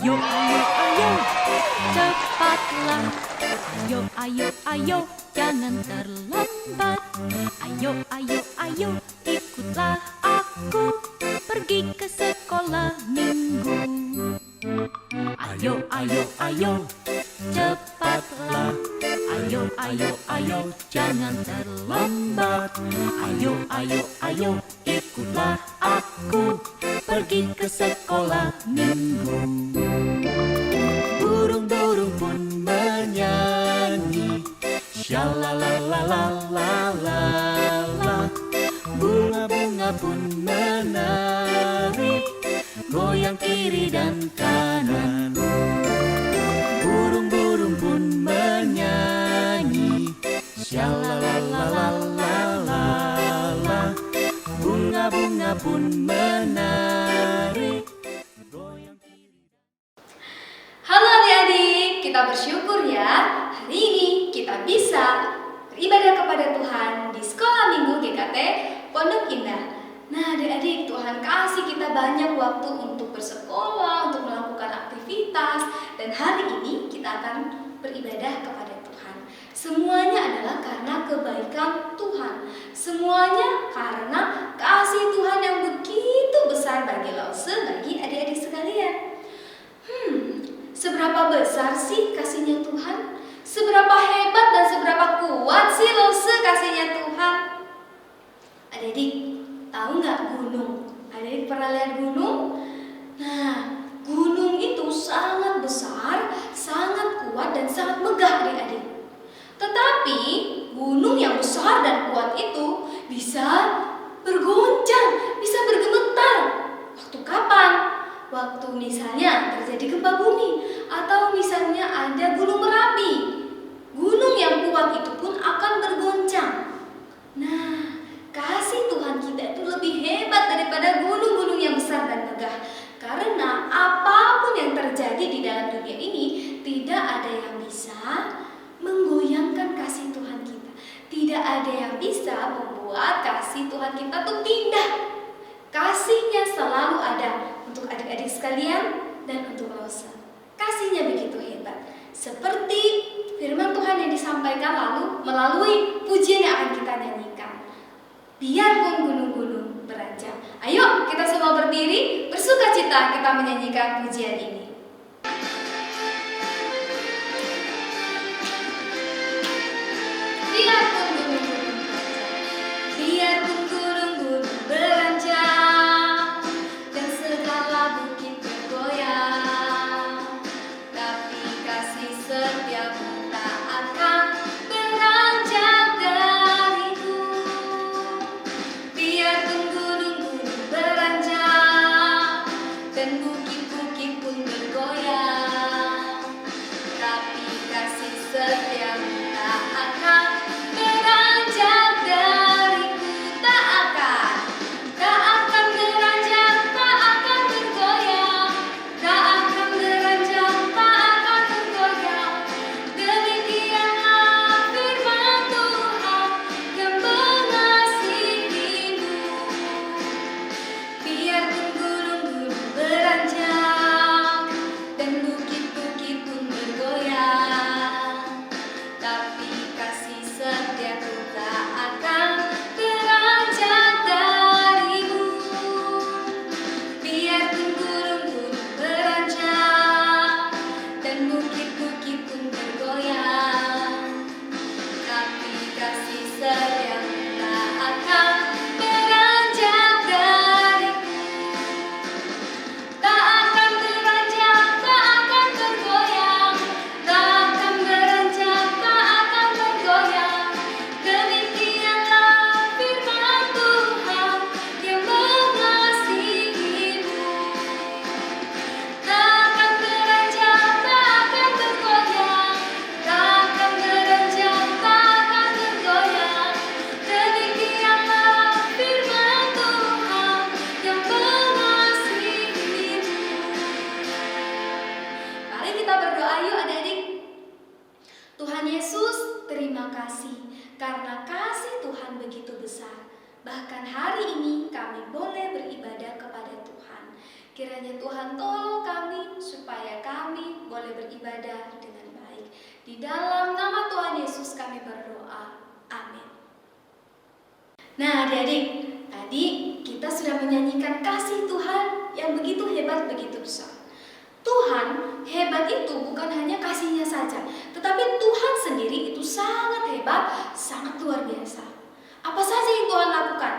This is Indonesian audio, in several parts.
Ayo, ayo, ayo, cepatlah. Ayo, ayo, ayo, jangan terlambat. Ayo, ayo, ayo, ikutlah aku pergi ke sekolah minggu. Ayo, ayo, ayo, cepatlah. Ayo, ayo, ayo, jangan terlambat. Ayo, ayo, ayo, ikutlah aku pergi ke sekolah minggu. Burung-burung pun menyanyi, shalalalalala. Bunga-bunga pun menari, goyang kiri dan kanan. Burung-burung pun menyanyi, shalalalalala. Bunga-bunga pun menari, goyang kiri. Halo adik-adik, kita bersyukur ya. Hari ini kita bisa beribadah kepada Tuhan di sekolah minggu GKT Pondok Indah. Nah adik-adik, Tuhan kasih kita banyak waktu untuk bersekolah, untuk melakukan aktivitas. Dan hari ini kita akan beribadah kepada Tuhan. Semuanya adalah karena kebaikan Tuhan. Semuanya karena kasih Tuhan yang begitu besar bagi Lause, bagi adik-adik sekalian. Seberapa besar sih kasihnya Tuhan? Seberapa hebat dan seberapa kuat sih Lause kasihnya Tuhan? Adik-adik, tahu nggak gunung? Adik-adik pernah lihat gunung? Nah, gunung itu sangat besar, sangat kuat dan sangat megah adik-adik. Tetapi gunung yang besar dan kuat itu bisa bergoncang, bisa bergemetar. Waktu kapan? Waktu misalnya terjadi gempa bumi, atau misalnya ada gunung Merapi. Gunung yang kuat itu pun akan bergoncang. Nah, kasih Tuhan kita itu lebih hebat daripada gunung-gunung yang besar dan megah. Karena apapun yang terjadi di dalam dunia ini, tidak ada yang bisa menggoyangkan kasih Tuhan kita. Tidak ada yang bisa membuat kasih Tuhan kita tuh pindah. Kasihnya selalu ada untuk adik-adik sekalian dan untuk Lause. Kasihnya begitu hebat. Seperti firman Tuhan yang disampaikan lalu melalui pujian yang akan kita nyanyikan. Biarpun gunung-gunung beranjak. Ayo kita semua berdiri, bersukacita kita menyanyikan pujian ini. Biarpun gunung-gunung beranjak, biarpun gunung-gunung beranjak, dan segala bukit bergoyang, tapi kasih setiamu tak akan beranjak dariku. Biarpun gunung-gunung beranjak dan bukit-bukit pun bergoyang, tapi kasih setiamu tak akan beranjak dariku. Tak akan beranjak, tak akan bergoyang, tak akan beranjak, tak akan bergoyang. Demikianlah firman Tuhan yang mengasihimu. Biarpun gunung-gunung beranjak dan bukit-bukit pun bergoyang, tapi kasih setiaku tak akan beranjak darimu. Biarpun gunung-gunung beranjak dan bukit-bukit pun bergoyang, tapi kasih setiamu tak akan beranjak dariku. Tak akan beranjak, tak akan bergoyang, tak akan beranjak, tak akan bergoyang. Demikianlah firman Tuhan yang mengasihimu. Tak akan beranjak, tak akan bergoyang, tak akan beranjak, tak akan bergoyang. Demikianlah firman Tuhan yang mengasihimu. Mari kita berdoa yuk adik-adik. Tuhan Yesus, terima kasih karena kasih Tuhan begitu besar. Bahkan hari ini kami boleh beribadah kepada Tuhan. Kiranya Tuhan tolong kami supaya beribadah dengan baik. Di dalam nama Tuhan Yesus kami berdoa. Amin. Nah, adik-adik, tadi kita sudah menyanyikan kasih Tuhan yang begitu hebat, begitu besar. Tuhan hebat itu bukan hanya kasihnya saja, tetapi Tuhan sendiri itu sangat hebat, sangat luar biasa. Apa saja yang Tuhan lakukan?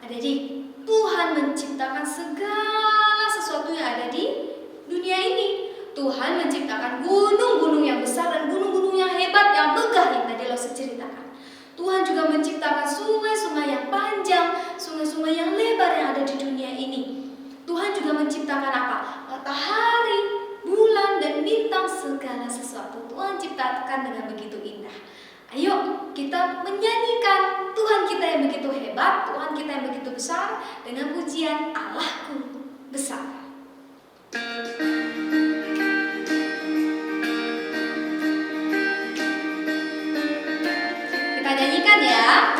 Adik-adik, Tuhan menciptakan segala sesuatu yang ada di dunia ini. Tuhan menciptakan gunung-gunung yang besar dan gunung-gunung yang hebat, yang megah yang tadi Lose ceritakan. Tuhan juga menciptakan sungai-sungai yang panjang, sungai-sungai yang lebar yang ada di dunia ini. Tuhan juga menciptakan apa? Matahari, bulan, dan bintang, segala sesuatu Tuhan ciptakan dengan begitu indah. Ayo kita menyanyikan Tuhan kita yang begitu hebat, Tuhan kita yang begitu besar, dengan pujian Allahku besar. Kita nyanyikan ya,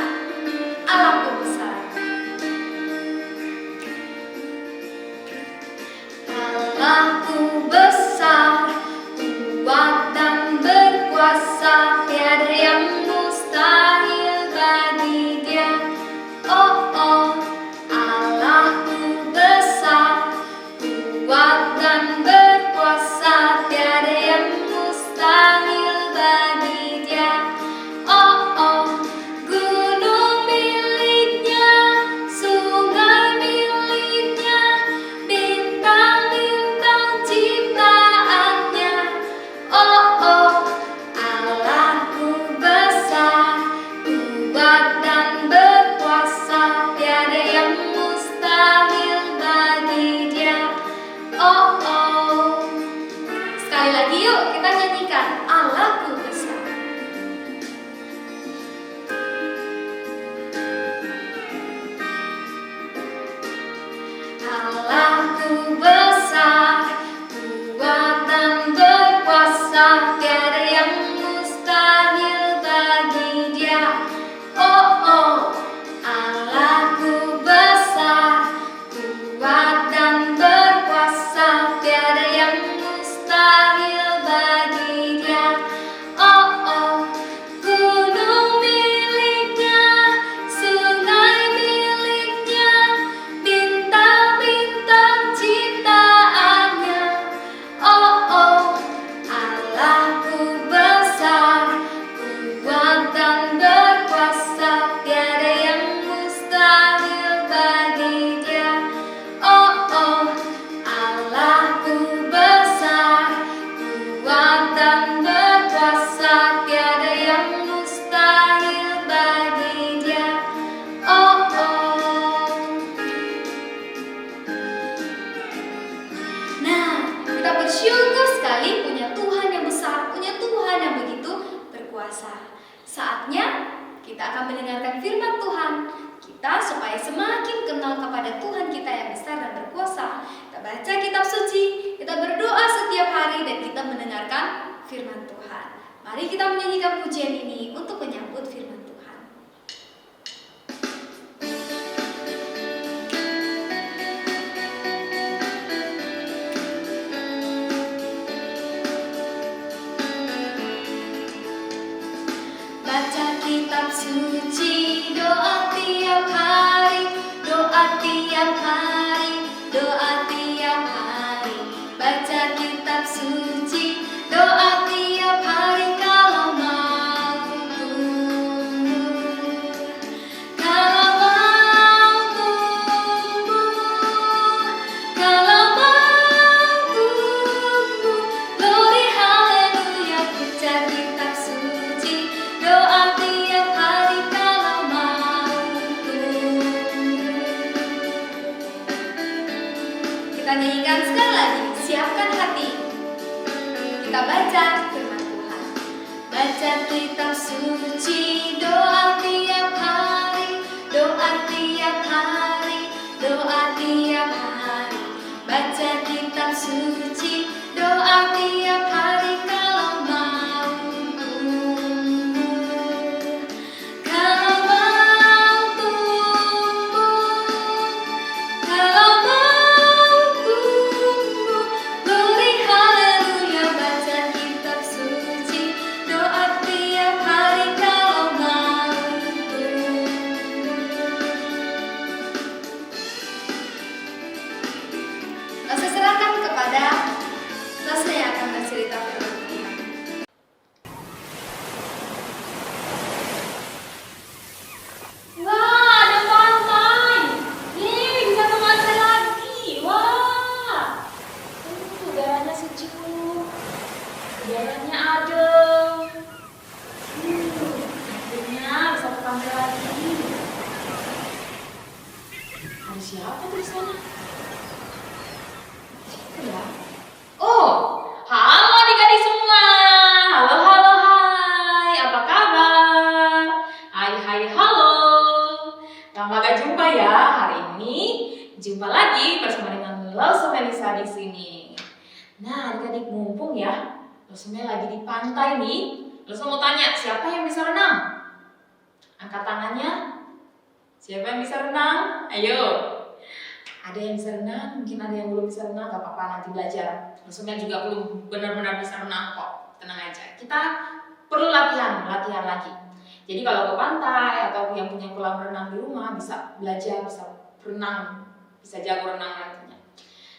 Allahku besar. Allahku besar, kuat dan berkuasa, tiada yang mustahil bagi Dia. Oh oh, Allahku besar, kuat dan berkuasa, tiada yang mustahil bagi Dia. Oh oh, gunung miliknya, sungai miliknya, bintang-bintang ciptaannya. Oh oh, Allahku besar, kuat dan berkuasa, tiada yang mustahil bagi Dia. Oh oh, sekali lagi yuk kita nyanyikan Allahku besar. Allahku besar, kuat dan berkuasa, tiada yang mustahil bagi Dia. Oh oh, Allahku besar, kuat dan berkuasa, tiada yang mustahil bagi Dia. Oh oh, gunung miliknya, sungai miliknya, bintang-bintang ciptaannya. Oh oh, Allahku besar, kuat dan berkuasa, tiada yang mustahil bagi Dia. Oh oh, Allahku besar, kuat dan berkuasa, tiada yang mustahil bagi Dia. Oh oh. Nah, kita bersyukur sekali punya Tuhan yang besar, punya Tuhan yang begitu berkuasa. Saatnya kita akan mendengarkan firman Tuhan kita supaya semakin kenal kepada Tuhan kita yang besar dan berkuasa. Kita baca kitab suci, kita berdoa setiap hari, dan kita mendengarkan firman Tuhan. Mari kita menyanyikan pujian ini untuk menyambut firman Tuhan. Baca kitab suci, doa tiap hari, doa tiap hari, doa tiap hari. Baca kitab suci, doa tiap hari, kalau mau tumbuh, kalau mau tumbuh, kalau mau tumbuh. Glory haleluya, baca kitab suci, doa tiap hari, kalau mau tumbuh. Kita nyanyikan sekali lagi, siapkan hati. Kita baca firman Tuhan. Baca kitab suci, doa tiap hari, doa tiap hari, doa tiap hari. Baca kitab suci, doa tiap hari, kalau mau tumbuh, kalau mau tumbuh, kalau mau tumbuh. Glory haleluya, baca kitab sejuk, udaranya adem. Akhirnya bisa ke pantai lagi. Ada siapa tuh di sana? Siapa ya? Oh, halo adik-adik semua. Halo, halo, hai. Apa kabar? Hai, hai, halo. Lama gak jumpa ya. Hari ini jumpa lagi bersama dengan Lause Melisa di sini. Nah, adik-adik mumpung ya, Lause lagi di pantai nih. Lause mau tanya, siapa yang bisa renang? Angkat tangannya. Siapa yang bisa renang? Ayo. Ada yang bisa renang, mungkin ada yang belum bisa renang, gak apa-apa, nanti belajar. Lause juga belum benar-benar bisa renang kok. Tenang aja. Kita perlu latihan lagi. Jadi kalau ke pantai atau yang punya kolam renang di rumah bisa belajar, bisa berenang, bisa jago renang nantinya.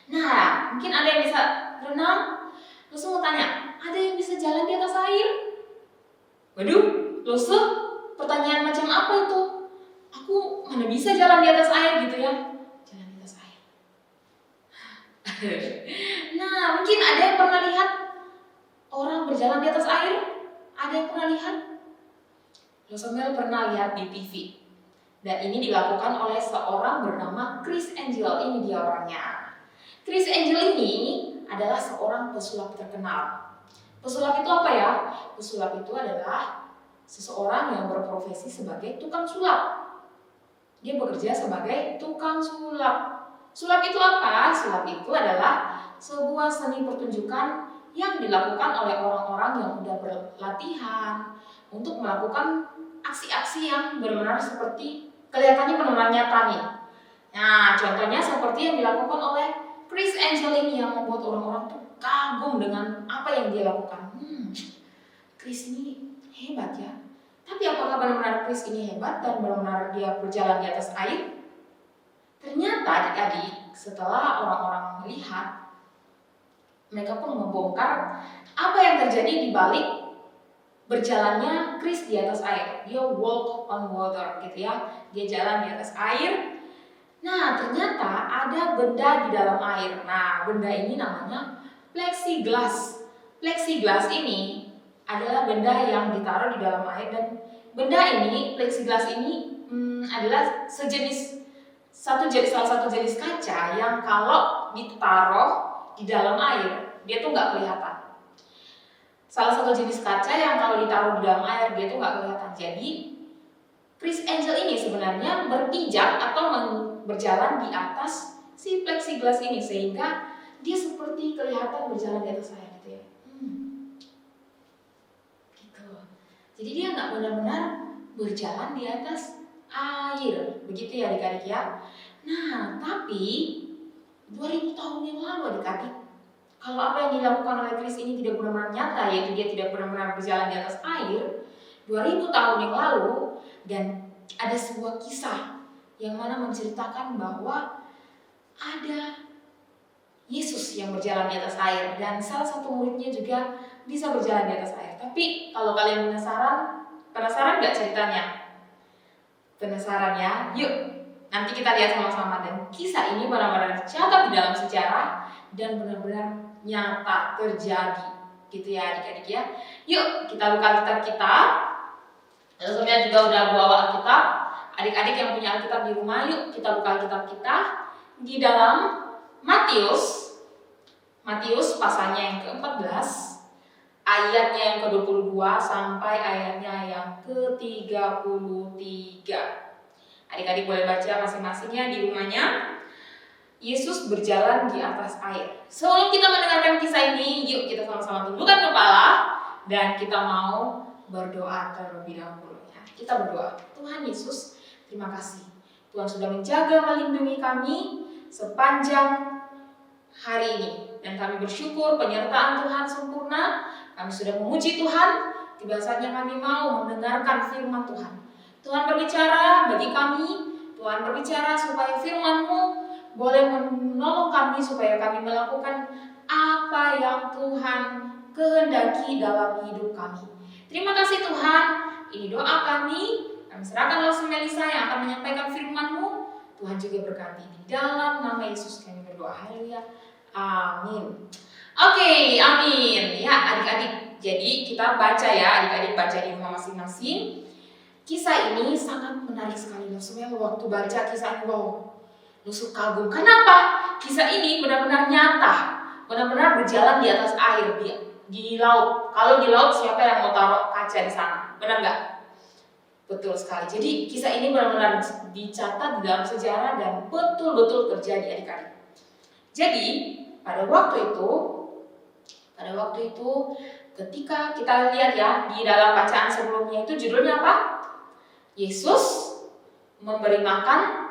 Nah, mungkin ada yang bisa renang. Lause mau tanya, ada yang bisa jalan di atas air? Waduh, Lause, pertanyaan macam apa itu? Aku mana bisa jalan di atas air gitu ya? Jalan di atas air. Nah, mungkin ada yang pernah lihat orang berjalan di atas air? Ada yang pernah lihat? Lause pernah lihat di TV. Dan ini dilakukan oleh seorang bernama Chris Angel. Ini dia orangnya. Chris Angel ini adalah seorang pesulap terkenal. Pesulap itu apa ya? Pesulap itu adalah seseorang yang berprofesi sebagai tukang sulap. Dia bekerja sebagai tukang sulap. Sulap itu apa? Sulap itu adalah sebuah seni pertunjukan yang dilakukan oleh orang-orang yang sudah berlatihan untuk melakukan aksi-aksi yang benar-benar seperti kelihatannya benar-benar nyata nih. Nah, contohnya seperti yang dilakukan oleh Chris Angel ini yang membuat orang-orang tuh kagum dengan apa yang dia lakukan. Chris ini hebat ya. Tapi apakah benar-benar Chris ini hebat dan benar-benar dia berjalan di atas air? Ternyata adik-adik, setelah orang-orang melihat, mereka pun membongkar apa yang terjadi di balik berjalannya Chris di atas air. Dia walk on water gitu ya. Dia jalan di atas air. Nah, ternyata ada benda di dalam air. Nah, benda ini namanya plexiglass. Plexiglass ini adalah benda yang ditaruh di dalam air, dan benda ini, plexiglass ini adalah salah satu jenis kaca yang kalau ditaruh di dalam air, dia tuh nggak kelihatan. Salah satu jenis kaca yang kalau ditaruh di dalam air dia tuh nggak kelihatan. Jadi Chris Angel ini sebenarnya berpijak atau berjalan di atas si plexiglass ini sehingga dia seperti kelihatan berjalan di atas air gitu ya. Gitu. Jadi dia nggak benar-benar berjalan di atas air, begitu ya adik-adik ya. Nah, tapi 2000 tahun yang lalu adik-adik, kalau apa yang dilakukan oleh Chris ini tidak benar-benar nyata, yaitu dia tidak benar-benar berjalan di atas air, 2000 tahun yang lalu, dan ada sebuah kisah yang mana menceritakan bahwa ada Yesus yang berjalan di atas air dan salah satu muridnya juga bisa berjalan di atas air. Tapi kalau kalian penasaran gak ceritanya? Penasaran ya? Yuk, nanti kita lihat sama-sama, dan kisah ini benar-benar dicatat di dalam sejarah dan benar-benar nyata terjadi gitu ya adik-adik ya. Yuk kita buka Alkitab kita. Sebelumnya juga udah bawa Alkitab. Adik-adik yang punya Alkitab di rumah, yuk kita buka Alkitab kita di dalam Matius pasalnya yang ke-14, ayatnya yang ke-22 sampai ayatnya yang ke-33. Adik-adik boleh baca masing-masingnya di rumahnya. Yesus berjalan di atas air. Sebelum kita mendengarkan kisah ini, yuk kita sama-sama tundukkan kepala dan kita mau berdoa terlebih dahulu ya. Kita berdoa. Tuhan Yesus, terima kasih. Tuhan sudah menjaga melindungi kami sepanjang hari ini, dan kami bersyukur penyertaan Tuhan sempurna. Kami sudah memuji Tuhan. Tiba saatnya kami mau mendengarkan firman Tuhan. Tuhan berbicara bagi kami. Tuhan berbicara supaya firman-Mu boleh menolong kami supaya kami melakukan apa yang Tuhan kehendaki dalam hidup kami. Terima kasih Tuhan. Ini doa kami. Kami serahkan Lause Melisa yang akan menyampaikan firman-Mu. Tuhan juga berkati. Di dalam nama Yesus kami berdoa. Haleluya. Amin. Oke, amin. Ya, adik-adik. Jadi kita baca ya, adik-adik baca di rumah masing-masing. Kisah ini sangat menarik sekali. Maksudnya waktu baca kisah ini, wow, Nusuk kagum. Kenapa? Kisah ini benar-benar nyata, benar-benar berjalan di atas air, di laut. Kalau di laut, siapa yang mau taruh kaca di sana? Benar nggak? Betul sekali. Jadi kisah ini benar-benar dicatat di dalam sejarah dan betul-betul terjadi, adik-adik. Jadi pada waktu itu ketika kita lihat ya di dalam bacaan sebelumnya itu judulnya apa? Yesus memberi makan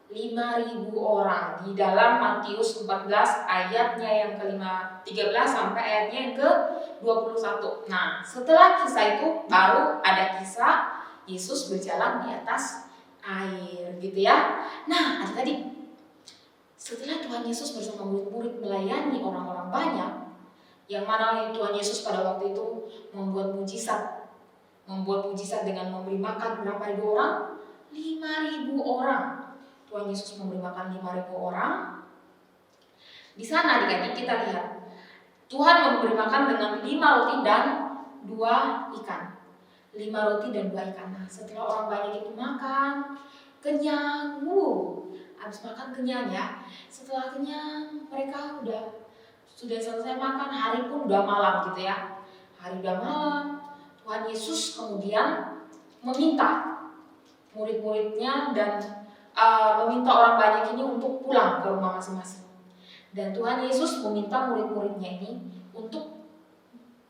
5.000 orang di dalam Matius 14 ayatnya yang ke-13 sampai ayatnya yang ke-21. Nah, setelah kisah itu baru ada kisah Yesus berjalan di atas air gitu ya. Nah, adik-adik, setelah Tuhan Yesus bersama murid-murid melayani orang-orang banyak, yang mana Tuhan Yesus pada waktu itu membuat mujizat dengan memberi makan berapa ribu orang? 5.000 orang. Tuhan Yesus memberi makan 5.000 orang. Di sana adik-adik kita lihat Tuhan memberi makan dengan 5 roti dan 2 ikan. 5 roti dan 2 ikan. Nah, setelah orang banyak itu makan, kenyang. Habis makan kenyang ya. Setelah kenyang, mereka sudah selesai makan, hari pun udah malam gitu ya. Hari udah malam. Tuhan Yesus kemudian meminta murid-muridnya dan meminta orang banyak ini untuk pulang ke rumah masing-masing. Dan Tuhan Yesus meminta murid-muridnya ini untuk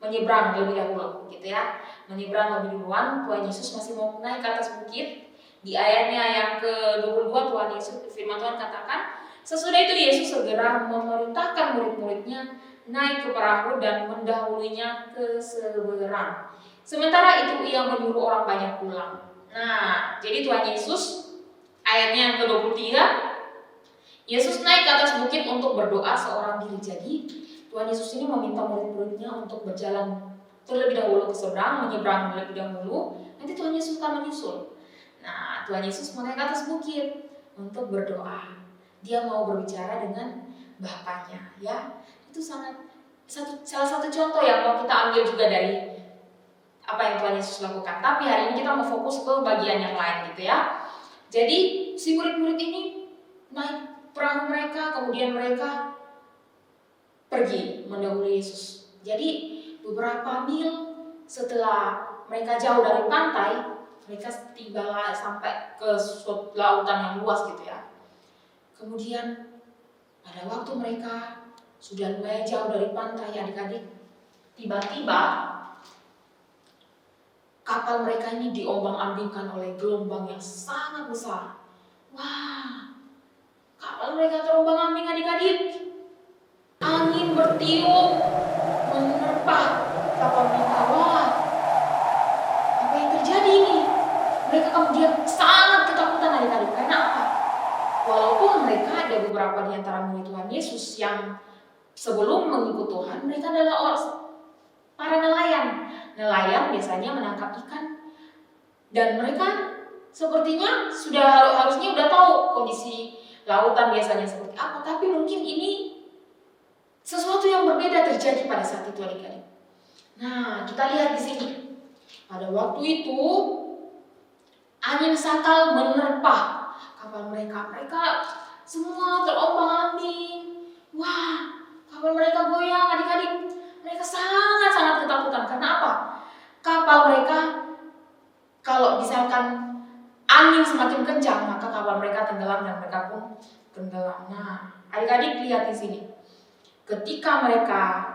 menyeberang lebih dahulu, gitu ya. Menyeberang lebih duluan. Tuhan Yesus masih mau naik ke atas bukit. Di ayatnya yang ke-22 Tuhan Yesus, firman Tuhan katakan, sesudah itu Yesus segera memerintahkan murid-muridnya naik ke perahu dan mendahulunya ke seberang. Sementara itu ia menyuruh orang banyak pulang. Nah, jadi Tuhan Yesus ayatnya yang ke-23, Yesus naik ke atas bukit untuk berdoa seorang diri. Jadi Tuhan Yesus ini meminta murid-muridnya untuk berjalan terlebih dahulu ke seberang, menyeberang terlebih dahulu. Nanti Tuhan Yesus akan menyusul. Nah, Tuhan Yesus naik ke atas bukit untuk berdoa. Dia mau berbicara dengan Bapaknya, ya. Itu salah satu contoh yang mau kita ambil juga dari apa yang Tuhan Yesus lakukan. Tapi hari ini kita mau fokus ke bagian yang lain gitu ya. Jadi si murid-murid ini naik perahu mereka, kemudian mereka pergi mendahului Yesus. Jadi beberapa mil setelah mereka jauh dari pantai, mereka tiba sampai ke lautan yang luas gitu ya. Kemudian pada waktu mereka sudah lumayan jauh dari pantai, adik-adik, tiba-tiba kapal mereka ini diombang-ambingkan oleh gelombang yang sangat besar. Wah, kapal mereka terombang-ambing, adik-adik. Angin bertiup menerpa kapal mereka. Wah, apa yang terjadi ini? Mereka kemudian sangat ketakutan, adik-adik. Karena apa? Walaupun mereka ada beberapa di antara murid Tuhan Yesus yang sebelum mengikut Tuhan, mereka adalah para nelayan. Nelayan biasanya menangkap ikan dan mereka sepertinya harusnya udah tahu kondisi lautan biasanya seperti apa, tapi mungkin ini sesuatu yang berbeda terjadi pada saat itu, adik-adik. Nah, kita lihat di sini. Pada waktu itu angin sakal menerpa kapal mereka. Mereka semua terombang-ambing. Wah, kapal mereka goyang, adik-adik. Mereka sangat-sangat ketakutan. Karena apa? Kapal mereka, kalau misalkan angin semakin kencang, maka kapal mereka tenggelam dan mereka pun tenggelam. Nah, adik-adik lihat di sini. Ketika mereka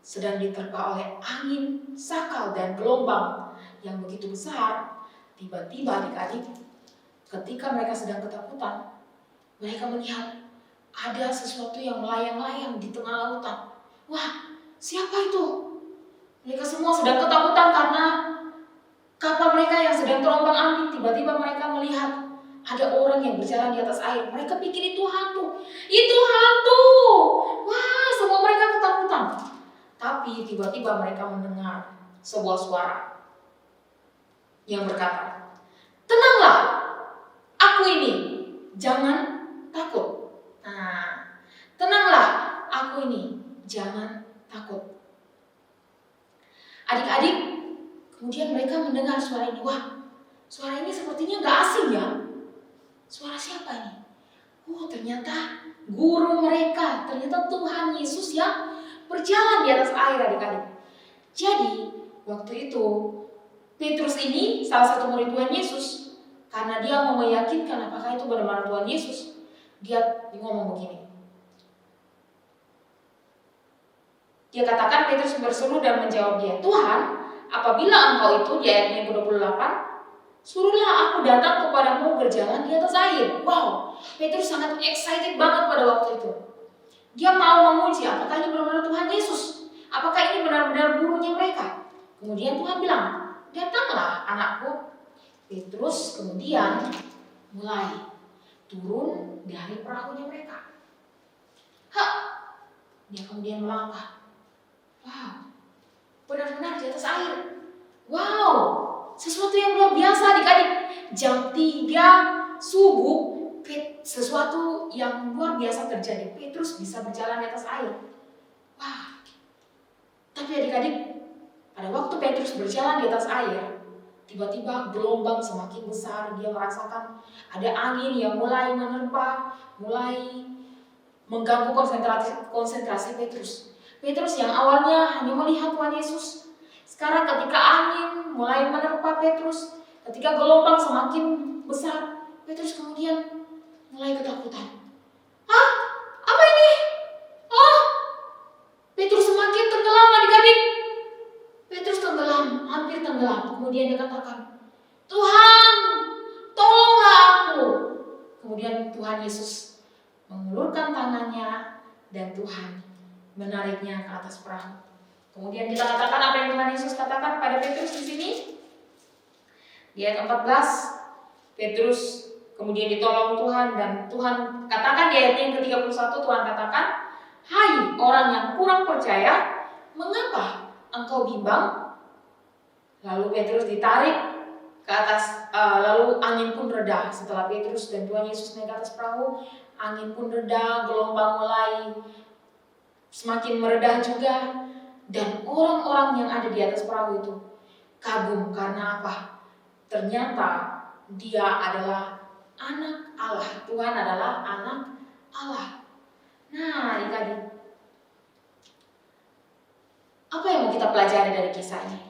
sedang diterpa oleh angin sakal dan gelombang yang begitu besar, tiba-tiba adik-adik, ketika mereka sedang ketakutan, mereka melihat ada sesuatu yang melayang-layang di tengah lautan. Wah, siapa itu? Mereka semua sedang ketakutan karena kapal mereka yang sedang terombang-ambing. Tiba-tiba mereka melihat ada orang yang berjalan di atas air. Mereka pikir itu hantu. Itu hantu! Wah, semua mereka ketakutan. Tapi tiba-tiba mereka mendengar sebuah suara yang berkata, "Tenanglah, aku ini, jangan takut." Nah, tenanglah, aku ini, jangan takut. Adik-adik, kemudian mereka mendengar suara ini. Wah, suara ini sepertinya gak asing ya. Suara siapa ini? Oh, ternyata guru mereka, ternyata Tuhan Yesus yang berjalan di atas air, adik-adik. Jadi, waktu itu Petrus ini salah satu murid Tuhan Yesus. Karena dia mau meyakinkan apakah itu benar-benar Tuhan Yesus, dia ngomong begini. Dia katakan, Petrus berseru dan menjawab dia, Tuhan, apabila engkau itu, di ayatnya yang ke-28, suruhlah aku datang kepadamu berjalan di atas air. Wow, Petrus sangat excited banget pada waktu itu. Dia mau menguji apakah ini benar-benar Tuhan Yesus, apakah ini benar-benar gurunya mereka. Kemudian Tuhan bilang, datanglah anakku. Petrus kemudian mulai turun dari perahunya mereka. Dia kemudian melangkah. Wow, benar-benar di atas air. Wow, sesuatu yang luar biasa adik-adik. Jam 3 subuh, sesuatu yang luar biasa terjadi. Petrus bisa berjalan di atas air. Wah, tapi adik-adik, pada waktu Petrus berjalan di atas air, tiba-tiba gelombang semakin besar. Dia merasakan ada angin yang mulai menerpa, mulai mengganggu konsentrasi Petrus. Petrus yang awalnya hanya melihat Tuhan Yesus, sekarang ketika angin mulai menerpa Petrus, ketika gelombang semakin besar, Petrus kemudian mulai ketakutan. Apa ini? Petrus semakin tenggelam adik-adik. Petrus tenggelam, hampir tenggelam. Kemudian dia katakan, Tuhan, tolonglah aku. Kemudian Tuhan Yesus mengulurkan tangannya dan Tuhan menariknya ke atas perahu. Kemudian kita katakan apa yang Tuhan Yesus katakan pada Petrus di sini. Di ayat 14, Petrus kemudian ditolong Tuhan dan Tuhan katakan di ayat yang ke-31, Tuhan katakan, hai orang yang kurang percaya, mengapa engkau bimbang? Lalu Petrus ditarik ke atas, lalu angin pun reda. Setelah Petrus dan Tuhan Yesus naik ke atas perahu, angin pun reda, gelombang mulai semakin meredah juga, dan orang-orang yang ada di atas perahu itu kagum karena apa? Ternyata dia adalah anak Allah. Tuhan adalah anak Allah. Nah, adik-adik, apa yang mau kita pelajari dari kisah ini?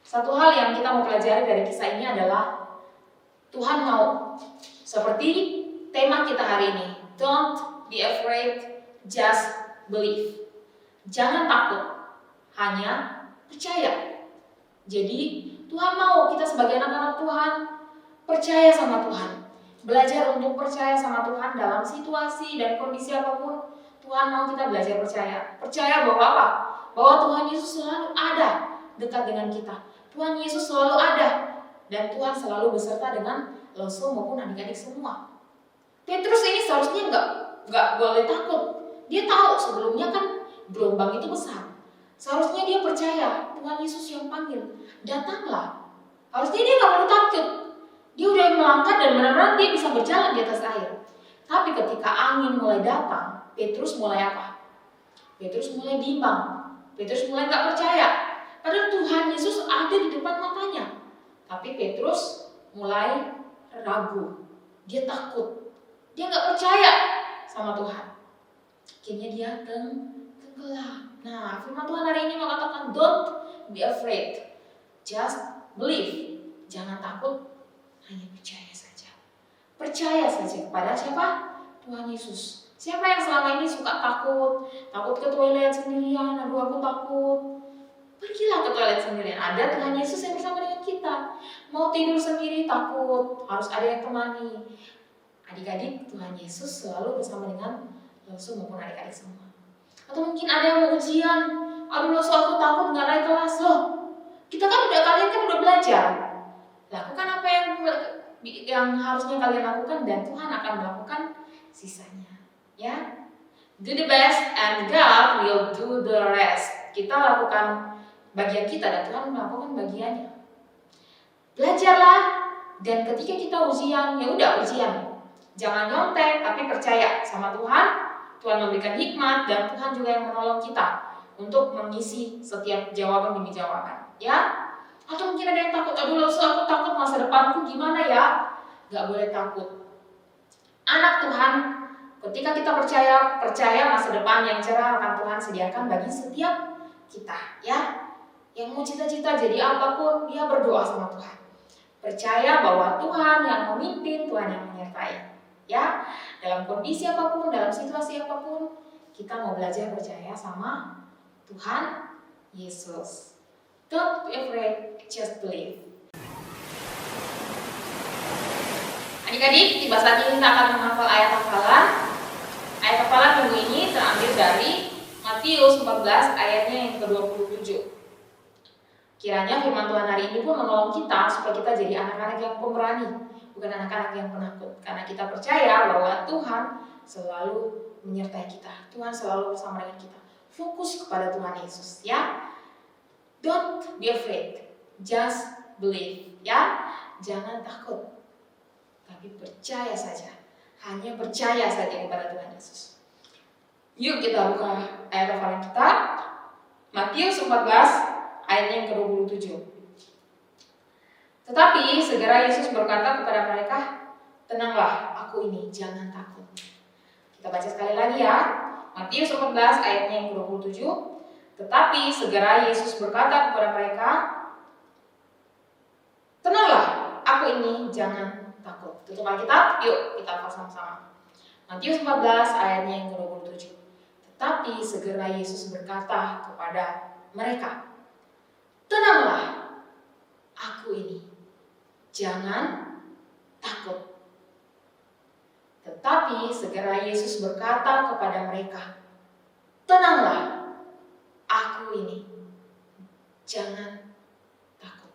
Satu hal yang kita mau pelajari dari kisah ini adalah Tuhan mau, seperti tema kita hari ini, don't be afraid, just believe. Jangan takut, hanya percaya. Jadi Tuhan mau kita sebagai anak-anak Tuhan percaya sama Tuhan, belajar untuk percaya sama Tuhan dalam situasi dan kondisi apapun. Tuhan mau kita belajar percaya bahwa apa? Bahwa Tuhan Yesus selalu ada dekat dengan kita. Tuhan Yesus selalu ada dan Tuhan selalu beserta dengan Loso maupun adik-adik semua. Petrus ini seharusnya nggak boleh takut. Dia tahu sebelumnya kan gelombang itu besar. Seharusnya dia percaya Tuhan Yesus yang panggil, datanglah. Harusnya dia nggak perlu takut. Dia udah melangkah dan benar-benar dia bisa berjalan di atas air. Tapi ketika angin mulai datang, Petrus mulai apa? Petrus mulai bimbang. Petrus mulai nggak percaya. Padahal Tuhan Yesus ada di depan matanya. Tapi Petrus mulai ragu. Dia takut. Dia nggak percaya sama Tuhan. Akhirnya dia tenggelam. Nah, firman Tuhan hari ini mengatakan, don't be afraid, just believe. Jangan takut, hanya percaya saja. Percaya saja kepada siapa? Tuhan Yesus. Siapa yang selama ini suka takut ke toilet sendirian, aduh aku takut. Pergilah ke toilet sendirian, ada Tuhan Yesus yang bersama dengan kita. Mau tidur sendiri takut, harus ada yang temani. Adik-adik, Tuhan Yesus selalu bersama dengan Loso maupun adik-adik semua. Atau mungkin ada yang mau ujian, aduh Loso aku takut gak naik kelas. Loh, kalian kan udah belajar. Lakukan apa yang harusnya kalian lakukan dan Tuhan akan melakukan sisanya. Ya, do the best and God will do the rest. Kita lakukan bagian kita dan Tuhan melakukan bagiannya. Belajarlah dan ketika kita ujian, ya udah ujian. Jangan nyontek tapi percaya sama Tuhan. Tuhan memberikan hikmat dan Tuhan juga yang menolong kita. untuk mengisi setiap jawaban demi jawaban, ya. Atau mungkin ada yang takut, aduh lalu aku takut masa depanku gimana ya? Gak boleh takut. Anak Tuhan, ketika kita percaya masa depan yang cerah akan Tuhan sediakan bagi setiap kita, ya. Yang mau cita-cita jadi apapun, dia berdoa sama Tuhan. Percaya bahwa Tuhan yang memimpin, Tuhan yang menyertai, ya. Dalam kondisi apapun, dalam situasi apapun, kita mau belajar percaya sama Tuhan Yesus. Don't be afraid, just believe. Adik-adik, tiba saat ini kita akan menghafal ayat hafalan. Ayat hafalan minggu ini terambil dari Matius 14 ayatnya yang ke-27. Kiranya firman Tuhan hari ini pun menolong kita supaya kita jadi anak-anak yang pemberani, bukan anak-anak yang penakut. Karena kita percaya bahwa Tuhan selalu menyertai kita. Tuhan selalu bersama dengan kita. Fokus kepada Tuhan Yesus, ya. Don't be afraid, just believe, ya. Jangan takut, tapi percaya saja. Hanya percaya saja kepada Tuhan Yesus. Yuk kita buka ayat hafalan kita. Matius 14 ayatnya yang ke-27. Tetapi segera Yesus berkata kepada mereka, tenanglah, aku ini, jangan takut. Kita baca sekali lagi ya. Matius 14 ayatnya yang ke-27. Tetapi segera Yesus berkata kepada mereka, tenanglah, aku ini, jangan takut. Tutup Alkitab, yuk kita hafal sama-sama. Matius 14 ayatnya yang ke-27. Tetapi segera Yesus berkata kepada mereka, tenanglah, aku ini, jangan takut. Tetapi segera Yesus berkata kepada mereka, tenanglah, aku ini, jangan takut.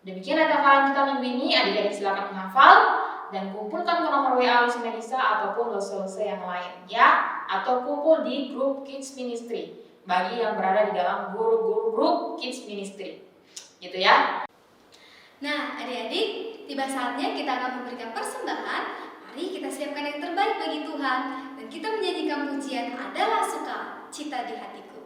Demikian ayat hafalan kita minggu ini. Adik-adik silakan menghafal dan kumpulkan ke nomor WA Lucy Melisa ataupun Lose yang lain, ya, atau kumpul di grup Kids Ministry bagi yang berada di dalam grup Kids Ministry, gitu ya. Nah, adik-adik, tiba saatnya kita akan memberikan persembahan. Mari kita siapkan yang terbaik bagi Tuhan dan kita menyanyikan pujian Adalah Suka Cita di Hatiku.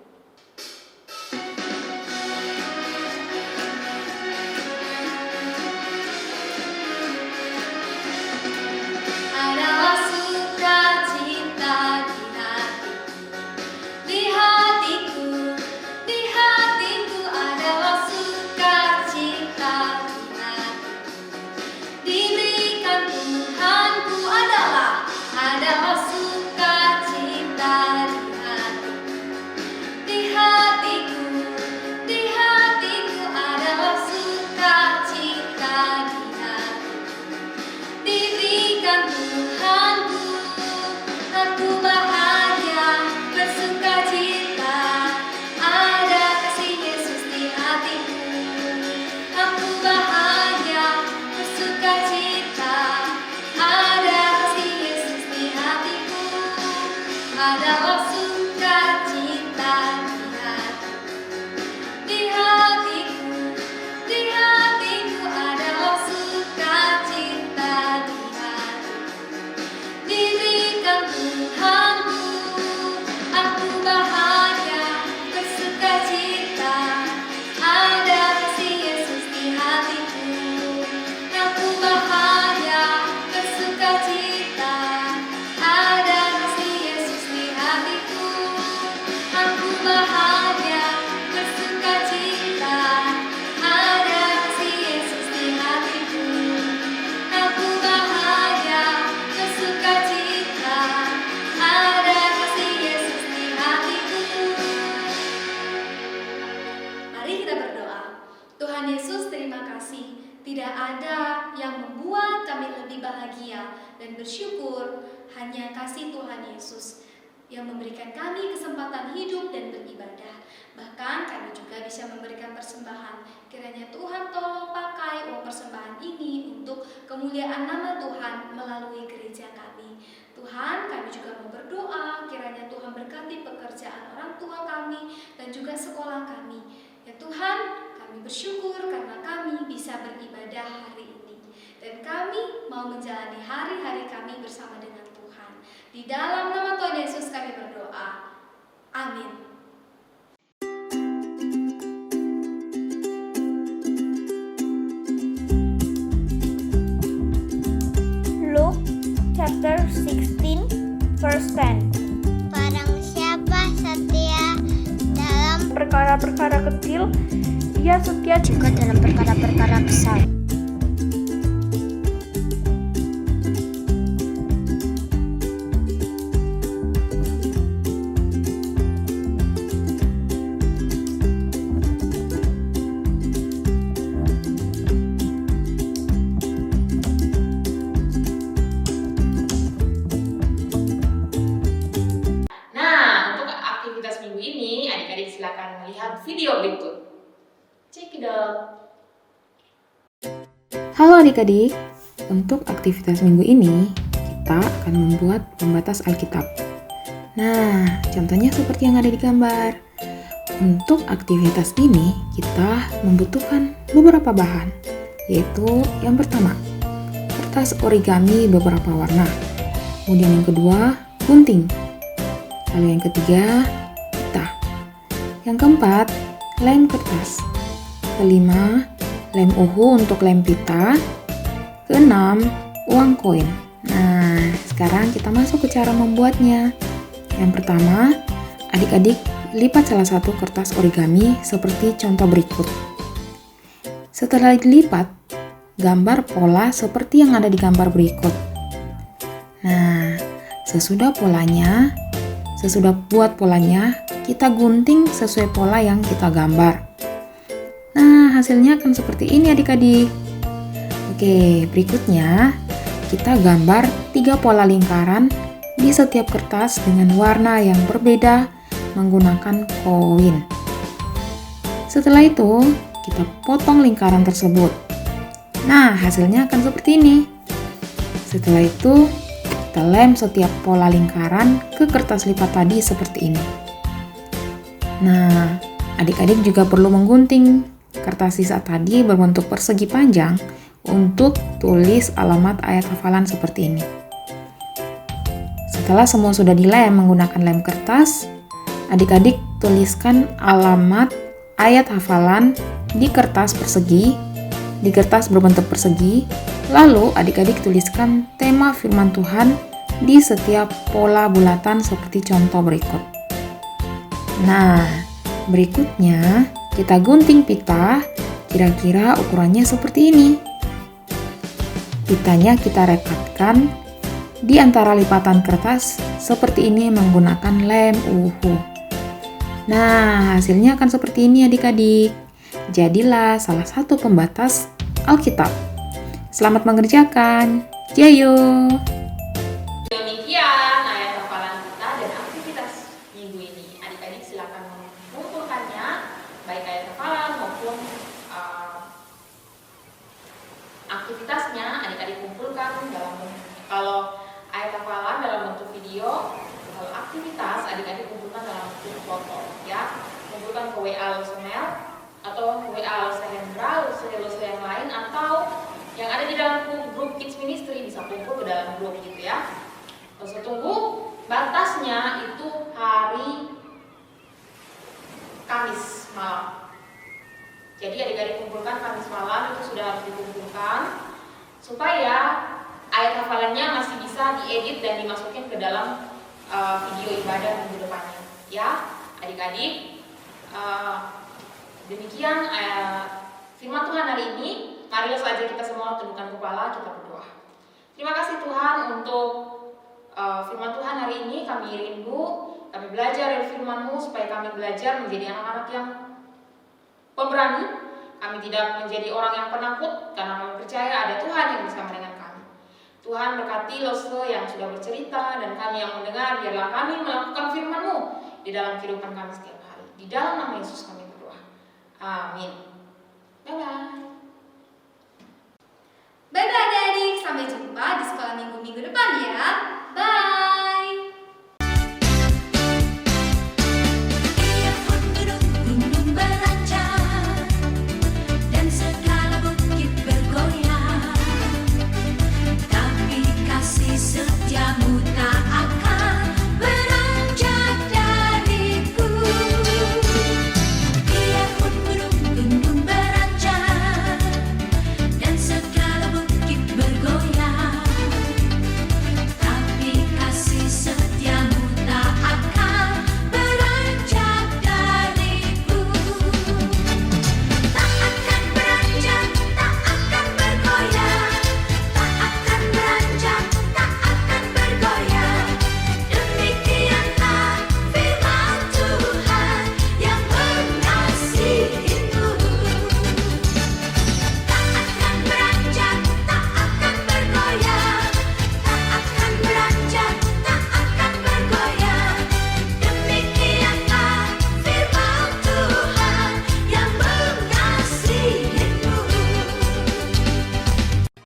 Adalah sukacita di hatiku, di hatiku adalah sukacita di hatiku. Diberikan Tuhanku adalah sukacita di hatiku. Di hatiku, di hatiku adalah sukacita di hatiku. Diberikan Tuhanku, aku bahagia, bersukacita, ada kasih Yesus di hatiku. Aku bahagia, bersukacita, ada kasih Yesus di hatiku. Adalah sukacita di hatiku. Di hatiku, di hatiku adalah sukacita di hatiku. Diberikan Tuhanku, aku bahagia, bersukacita, ada kasih Yesus di hatiku. Aku bahagia, bersukacita, ada kasih Yesus di hatiku. Aku bahagia, bersukacita, ada kasih Yesus di hatiku. Aku bahagia, bersukacita, ada kasih Yesus di hatiku. Mari kita berdoa. Tuhan Yesus, terima kasih. Tidak ada yang membuat kami lebih bahagia dan bersyukur, hanya kasih Tuhan Yesus yang memberikan kami kesempatan hidup dan beribadah. Bahkan kami juga bisa memberikan persembahan. Kiranya Tuhan tolong pakai uang persembahan ini untuk kemuliaan nama Tuhan melalui gereja kami. Tuhan, kami juga mau berdoa, kiranya Tuhan berkati pekerjaan orang tua kami dan juga sekolah kami. Ya Tuhan, kami bersyukur karena kami bisa beribadah hari ini. Dan kami mau menjalani hari-hari kami bersama dengan Tuhan. Di dalam nama Tuhan Yesus kami berdoa. chapter 16 verse 10. Barang siapa setia dalam Perkara-perkara kecil, ia setia juga dalam perkara-perkara besar. Nah, untuk aktivitas minggu ini, adik-adik silakan melihat video berikut. Check it out. Halo adik-adik, untuk aktivitas minggu ini kita akan membuat pembatas Alkitab. Nah, contohnya seperti yang ada di gambar. Untuk aktivitas ini kita membutuhkan beberapa bahan, yaitu yang pertama, kertas origami beberapa warna. Kemudian yang kedua, gunting. Lalu yang ketiga, pita. Yang keempat, lem kertas. Kelima, lem uhu untuk lem pita. Keenam, uang koin. Nah, sekarang kita masuk ke cara membuatnya. Yang pertama, adik-adik lipat salah satu kertas origami seperti contoh berikut. Setelah dilipat, gambar pola seperti yang ada di gambar berikut. Nah, sesudah buat polanya, kita gunting sesuai pola yang kita gambar. Nah, hasilnya akan seperti ini adik-adik. Oke, berikutnya kita gambar 3 pola lingkaran di setiap kertas dengan warna yang berbeda menggunakan koin. Setelah itu, kita potong lingkaran tersebut. Nah, hasilnya akan seperti ini. Setelah itu, kita lem setiap pola lingkaran ke kertas lipat tadi seperti ini. Nah, adik-adik juga perlu menggunting kertas sisa tadi berbentuk persegi panjang untuk tulis alamat ayat hafalan seperti ini. Setelah semua sudah dilem menggunakan lem kertas, adik-adik tuliskan alamat ayat hafalan di kertas persegi, di kertas berbentuk persegi, lalu adik-adik tuliskan tema firman Tuhan di setiap pola bulatan seperti contoh berikut. Nah, berikutnya kita gunting pita, kira-kira ukurannya seperti ini. Pitanya kita rekatkan di antara lipatan kertas seperti ini menggunakan lem uhu. Nah, hasilnya akan seperti ini adik-adik. Jadilah salah satu pembatas Alkitab. Selamat mengerjakan. Jayo! Demikian ayat hafalan kita dan aktivitas minggu ini. Adik-adik silakan mengumpulkannya, baik ayat hafalan maupun aktivitasnya. Adik-adik kumpulkan kalau ayat hafalan dalam bentuk video, kalau aktivitas adik-adik kumpulkan dalam bentuk foto, ya. Kumpulkan ke WA Losomel atau WA Losehendra, Lose yang lain, atau yang ada di dalam grup Kids Ministry bisa kumpul ke dalam grup gitu ya. Terus tunggu batasnya itu hari Kamis malam. Jadi adik-adik kumpulkan Kamis malam, itu sudah harus dikumpulkan supaya ayat hafalannya masih bisa diedit dan dimasukin ke dalam video ibadah minggu depannya, ya adik-adik. Demikian firman Tuhan hari ini. Marilah saja kita semua tundukkan kepala, kita berdoa. Terima kasih Tuhan untuk firman Tuhan hari ini. Kami rindu, kami belajar dari firman-Mu supaya kami belajar menjadi anak-anak yang pemberani. Kami tidak menjadi orang yang penakut karena kami percaya ada Tuhan yang bersama dengan kami. Tuhan berkati Lose yang sudah bercerita dan kami yang mendengar. Biarlah kami melakukan firman-Mu di dalam kehidupan kami setiap hari. Di dalam nama Yesus kami berdoa. Amin. Bye-bye. Bye-bye adik-adik, sampai jumpa di sekolah minggu-minggu depan ya. Bye!